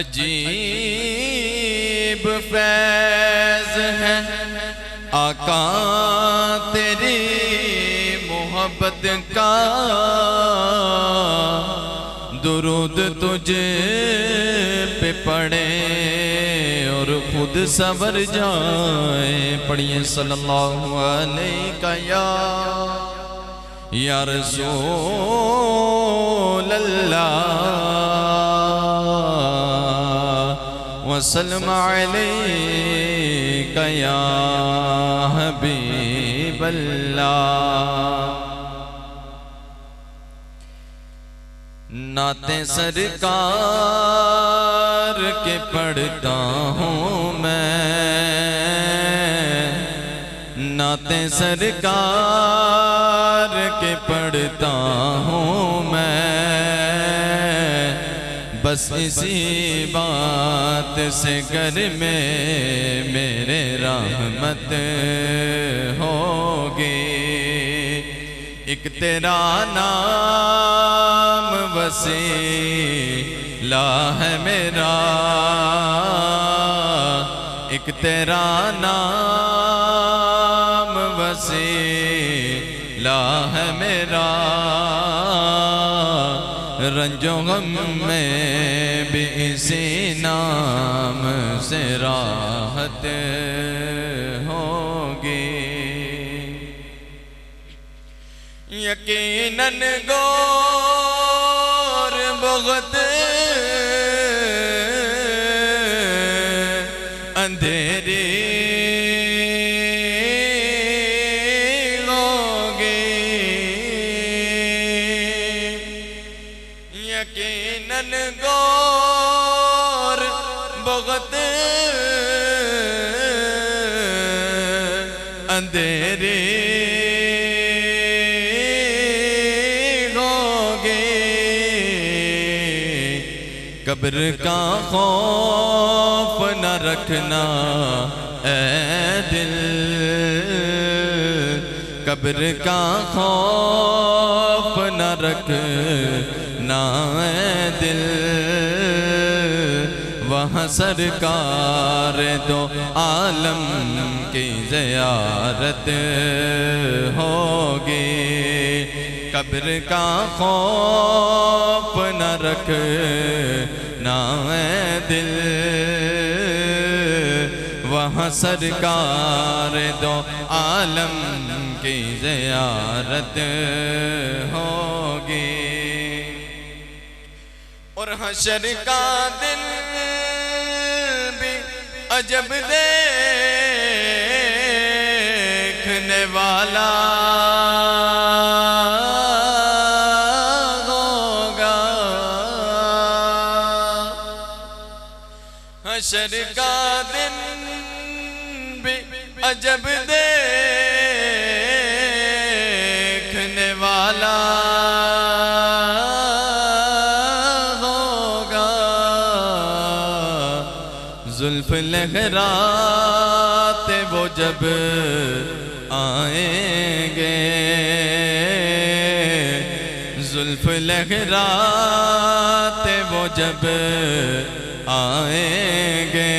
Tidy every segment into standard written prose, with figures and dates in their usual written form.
अजीब फैज़ है आका तेरी मोहब्बत का, दुरूद तुझे पे पड़े और खुद सवर जाए। पढ़िए सल्लल्लाहु अलैहि या रसूल अल्लाह वसल्लम अलैका या हबीब अल्लाह। नाते सरकार के पढ़ता हूँ मैं, नाते सरकार के पढ़ता हूँ मैं, बस इसी बात से घर में मेरे रहमत होगी। एक तेरा नाम वसीला है मेरा, एक तेरा नाम वसीला है मेरा, रंजो गम में भी इसी नाम से राहत होगी। यकीनन गौर बहुत अंधेरी होगी, यकीनन गौर बहुत अंधेरी कब्र का खौफ न रखना ऐ दिल, कब्र का खौफ न रखना ऐ दिल, वहाँ सरकार दो आलम की ज़ियारत होगी। कब्र का खौफ न रख ना दिल, वहाँ सरकार दो आलम की ज़ियारत होगी। और हशर का दिन भी अजब देखने वाला हशर का दिन भी अजब देखने वाला होगा। जुल्फ लहराते वो जब आएंगे, जुल्फ लहराते वो जब आएंगे,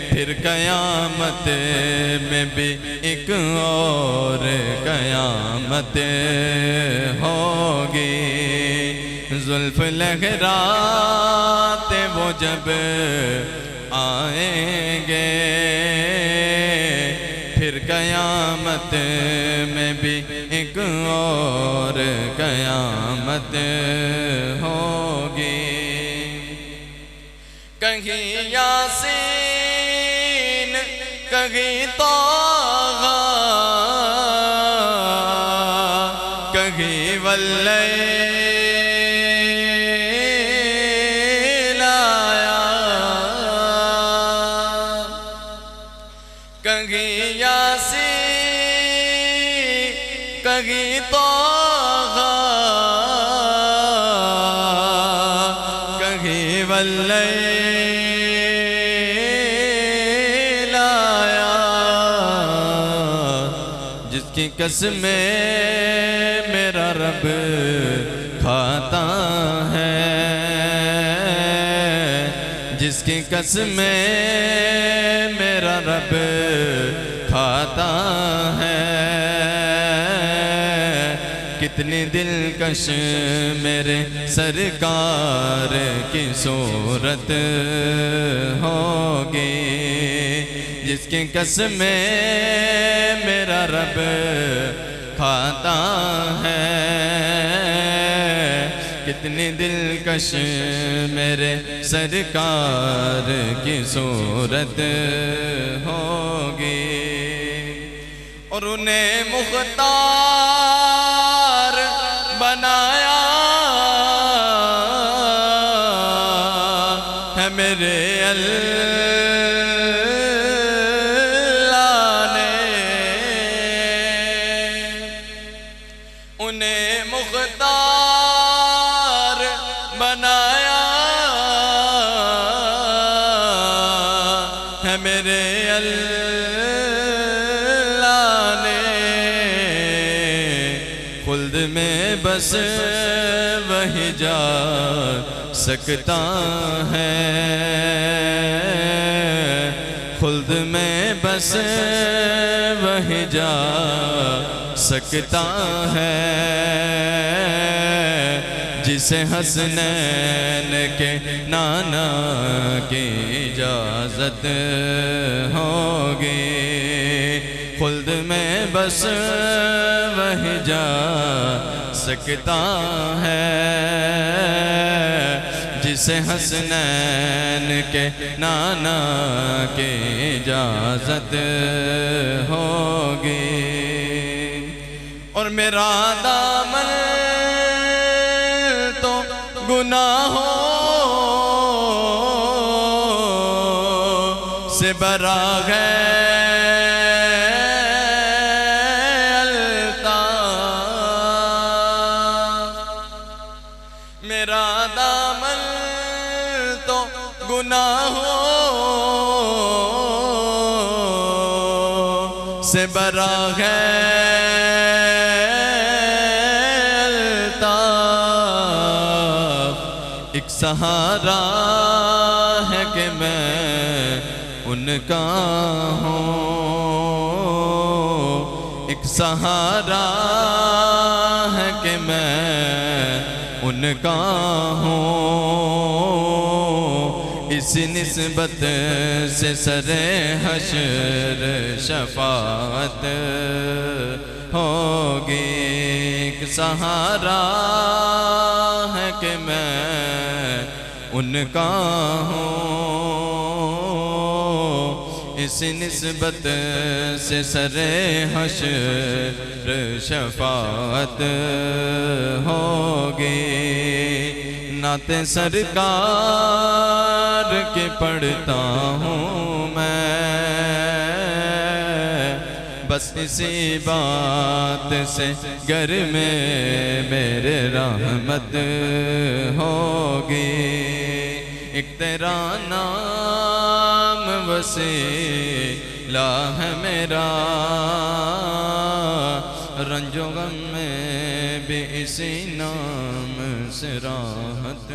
फिर कयामत में भी एक और कयामत होगी। जुल्फ लहराते वो जब आएंगे, फिर कयामत में भी एक और कयामत होगी। कहीं यासीन कहीं तौहा कहीं वल्लैल आया, कहीं यासीन कहीं तौहा कहीं वल्लैल जिसकी कसमें मेरा रब खाता है, जिसकी कसमें मेरा रब खाता है। कितनी दिलकश मेरे सरकार की सूरत होगी, जिसकी कसमें मेरा रब खाता है। कितनी दिलकश मेरे सरकार की सूरत होगी। और उन्हें मुख्तार बनाया है मेरे अल्लाह ने, उन्हें मुख्तार बनाया है मेरे अल्लाह ने। खुल्द में बस वही जा सकता है, खुल्द में बस वही जा सकता है। जिसे हसनैन के नाना की इजाज़त होगी, खुल्द में बस वही जा सकता है। जिसे हसनैन के नाना की इजाज़त होगी। और मेरा दामन तो गुनाहों से भरा है, मेरा दामन तो गुनाहों से भरा है। एक सहारा है कि मैं उनका हूँ, एक सहारा है कि मैं उनका हूँ। इस निस्बत से सरे हश्र शफाअत होगी। एक सहारा है कि मैं उनका हूँ, इस निस्बत से सरे हश्र शफाअत होगी। नाते सरकार के पढ़ता हूँ मैं, बस इसी बात से घर में मेरे रहमत होगी। एक तेरा नाम वसीला है मेरा, रंजो गम में भी इसी नाम से राहत